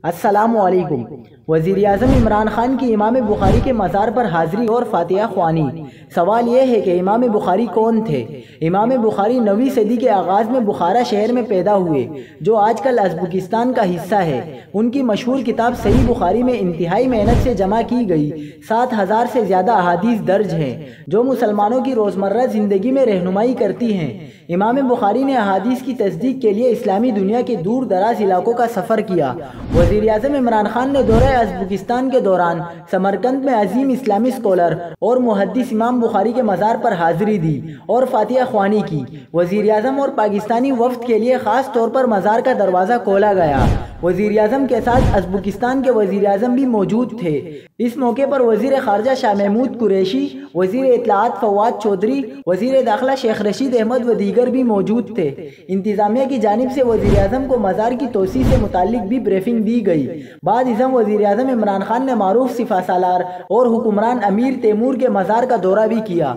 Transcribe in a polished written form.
السلام علیکم۔ وزیراعظم عمران خان کی امام بخاری کے مزار پر حاضری اور فاتحہ خوانی۔ سوال یہ ہے کہ امام بخاری کون تھے؟ امام بخاری 9ویں صدی کے آغاز میں بخارا شہر میں پیدا ہوئے، جو آج کل ازبکستان کا حصہ ہے۔ ان کی مشہور کتاب صحیح بخاری میں انتہائی محنت سے جمع کی گئی 7,000 سے زیادہ احادیث درج ہیں، جو مسلمانوں کی روزمرہ زندگی میں رہنمائی کرتی ہیں۔ امام بخاری نے احادیث کی تصدیق کے لیے اسلامی دنیا کے دور دراز علاقوں کا سفر کیا۔ وزیراعظم عمران خان نے دورہ ازبکستان کے دوران سمرقند میں عظیم اسلامی اسکالر اور محدث امام بخاری کے مزار پر حاضری دی اور فاتحہ خوانی کی۔ وزیراعظم اور پاکستانی وفد کے لیے خاص طور پر مزار کا دروازہ کھولا گیا۔ وزیراعظم کے ساتھ ازبکستان کے وزیراعظم بھی موجود تھے۔ اس موقع پر وزیر خارجہ شاہ محمود قریشی، وزیر اطلاعات فواد چودھری، وزیر داخلہ شیخ رشید احمد و دیگر بھی موجود تھے۔ انتظامیہ کی جانب سے وزیراعظم کو مزار کی توسیع سے متعلق بھی بریفنگ دی گئی۔ بعد ازاں وزیراعظم عمران خان نے معروف سپہ سالار اور حکمران امیر تیمور کے مزار کا دورہ بھی کیا۔